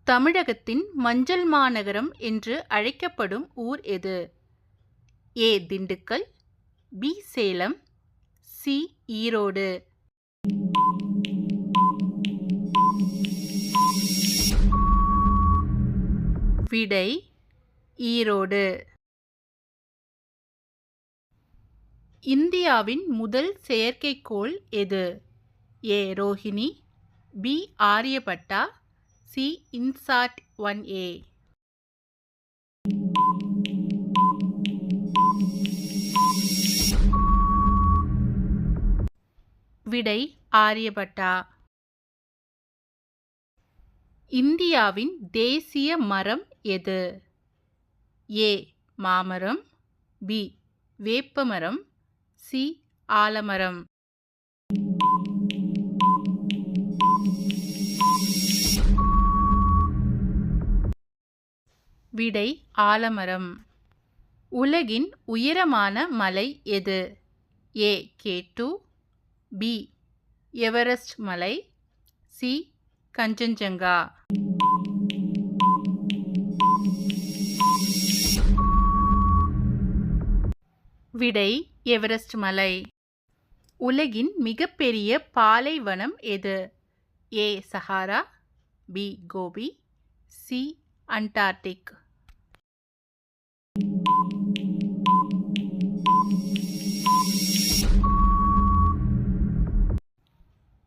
தமிழகத்தின் மஞ்சள் மாநகரம் என்று அழைக்கப்படும் ஊர் எது? A. Dindigul, B. Salem, C. Erode. விடை ஈரோடு. இந்தியாவின் முதல் செயற்கைக்கோள் எது? A. Rohini, B. Aryabhata, C. INSAT 1A. விடை ஆரியபட்டா. இந்தியாவின் தேசிய மரம் எது? ஏ. மாமரம், பி. வேப்பமரம், சி. ஆலமரம். விடை ஆலமரம். உலகின் உயரமான மலை எது? ஏ. K2, B. எவரெஸ்ட் மலை, சி. கஞ்சன்ஜங்கா. விடை எவரெஸ்ட் மலை. உலகின் மிகப்பெரிய பாலைவனம் எது? A. Sahara, B. Gobi, C. Antarctic.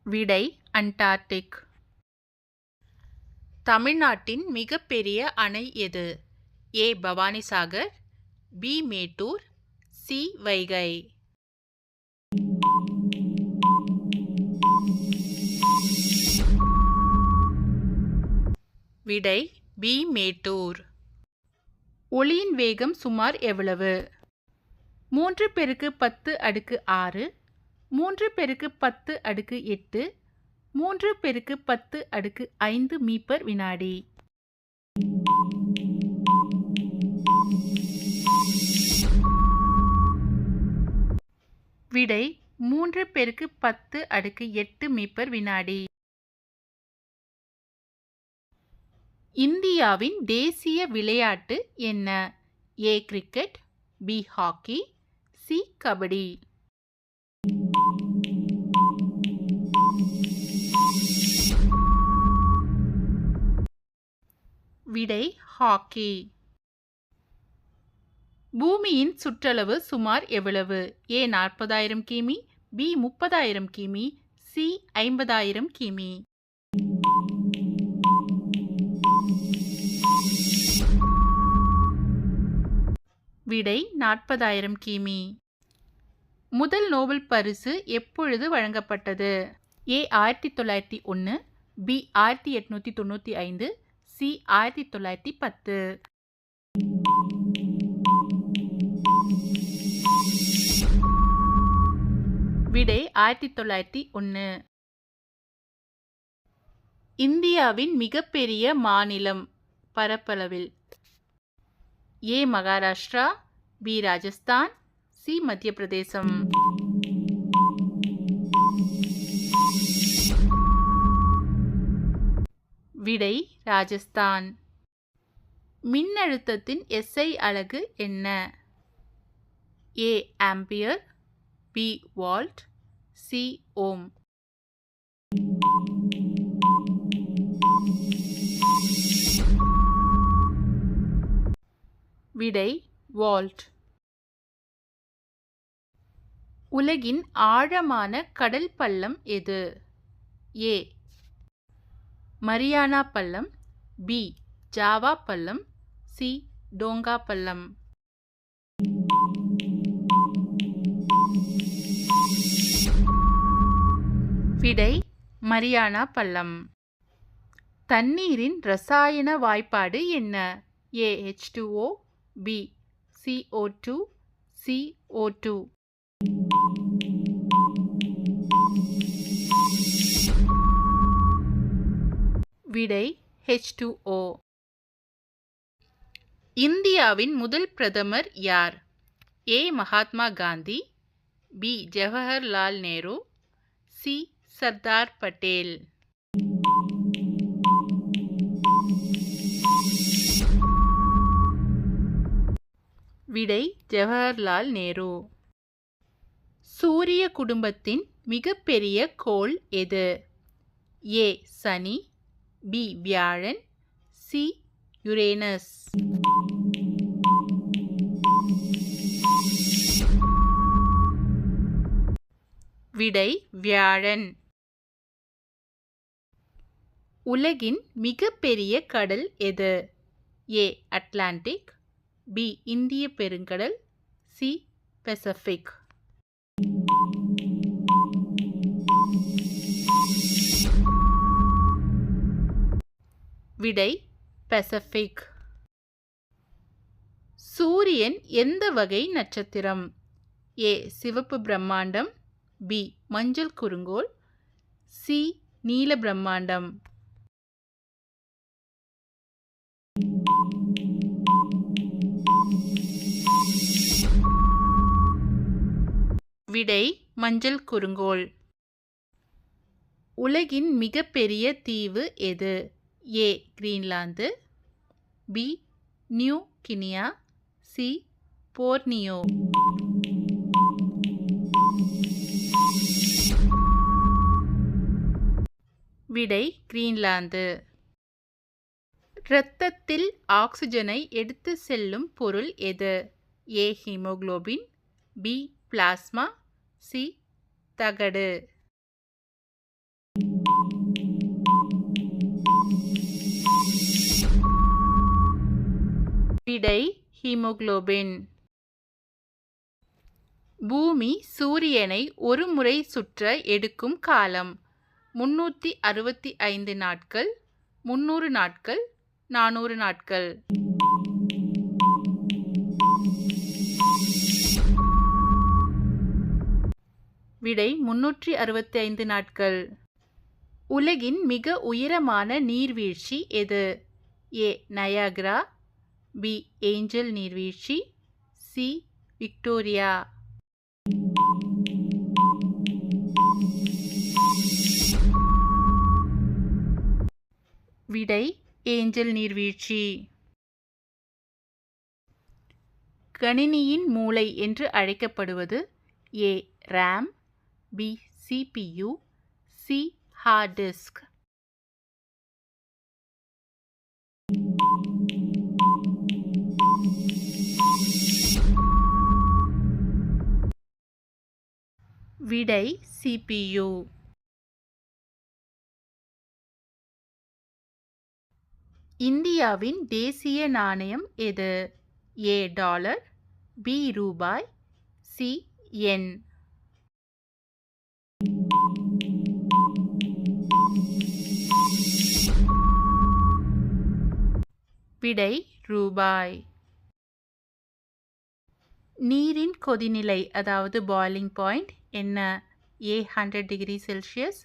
விடை அண்டார்டிக். தமிழ்நாட்டின் மிகப்பெரிய அணை எது? A. Bhavanisagar, B. Mettur, C. Vaigai. விடை பி. மேட்டூர். ஒளியின் வேகம் சுமார் எவ்வளவு? 3 × 10⁻⁶, 3 × 10⁸, 3 × 10⁵ மீ/வினாடி. விடை 3 × 10⁸ மீ/வினாடி. இந்தியாவின் தேசிய விளையாட்டு என்ன? A. Cricket, B. Hockey, C. Kabaddi. விடை ஹாக்கி. பூமியின் சுற்றளவு சுமார் எவ்வளவு? ஏ. 40,000 கிமி, பி. 30,000 கிமி, சி. 50,000 கிமி. விடை 40,000 கிமி. முதல் நோபல் பரிசு எப்பொழுது வழங்கப்பட்டது? ஏ. 1901, பி. 1895, சி. 1910. விடை 1901. இந்தியாவின் மிகப்பெரிய மாநிலம் பரப்பளவில்? A. Maharashtra, B. Rajasthan, C. Madhya Pradesh. விடை ராஜஸ்தான். மின்னழுத்தத்தின் SI அலகு என்ன? A. Ampere, B. Volt, C. Ohm. விடை வால்ட். உலகின் ஆழமான கடல் பள்ளம் எது? ஏ. மரியானா பள்ளம், பி. ஜாவா பள்ளம், சி. டோங்கா பள்ளம். விடை மரியானா பள்ளம். தண்ணீரின் இரசாயன வாய்ப்பாடு என்ன? A. H2O, B. CO2, C. O2. விடை H2O. இந்தியாவின் முதல் பிரதமர் யார்? A. Mahatma Gandhi, B. Jawaharlal Nehru, C. Sardar Patel. விடை ஜவஹர்லால் நேரு. சூரிய குடும்பத்தின் மிகப்பெரிய கோள் எது? ஏ சனி, பி வியாழன், சி யுரேனஸ். விடை வியாழன். உலகின் மிகப்பெரிய கடல் எது? ஏ அட்லாண்டிக், பி இந்திய பெருங்கடல், சி பசிபிக். விடை பசிபிக். சூரியன் எந்த வகை நட்சத்திரம்? ஏ சிவப்பு பிரம்மாண்டம், பி மஞ்சள் குறுங்கோள், சி நீல பிரம்மாண்டம். விடை மஞ்சள் குறுங்கோள். உலகின் மிகப்பெரிய தீவு எது? A Greenland, B New Guinea, C Borneo. விடை கிரீன்லாந்து. இரத்தத்தில் ஆக்சிஜனை எடுத்து செல்லும் பொருள் எது? A haemoglobin, B plasma, C தகடு. விடை ஹீமோகுளோபின். பூமி சூரியனை ஒரு முறை சுற்ற எடுக்கும் காலம் 365 நாட்கள், 300 நாட்கள், 400 நாட்கள். விடை 365 நாட்கள். உலகின் மிக உயரமான நீர்வீழ்ச்சி எது? ஏ நயாகரா, பி ஏஞ்சல் நீர்வீழ்ச்சி, சி விக்டோரியா. விடை ஏஞ்சல் நீர்வீழ்ச்சி. கணினியின் மூளை என்று அழைக்கப்படுவது A RAM, B CPU, C hard disk. விடை CPU. இந்தியாவின் தேசிய நாணயம் எது? ஏ டாலர், பி ரூபாய், சி யென். விடை ரூபாய். நீரின் கொதிநிலை அதாவது பாய்லிங் பாயிண்ட் என்ன? A 100 degree Celsius,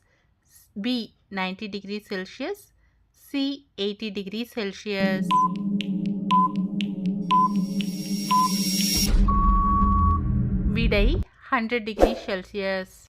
B 90 degree Celsius, C 80 degree Celsius. விடை 100 டிகிரி செல்சியஸ்.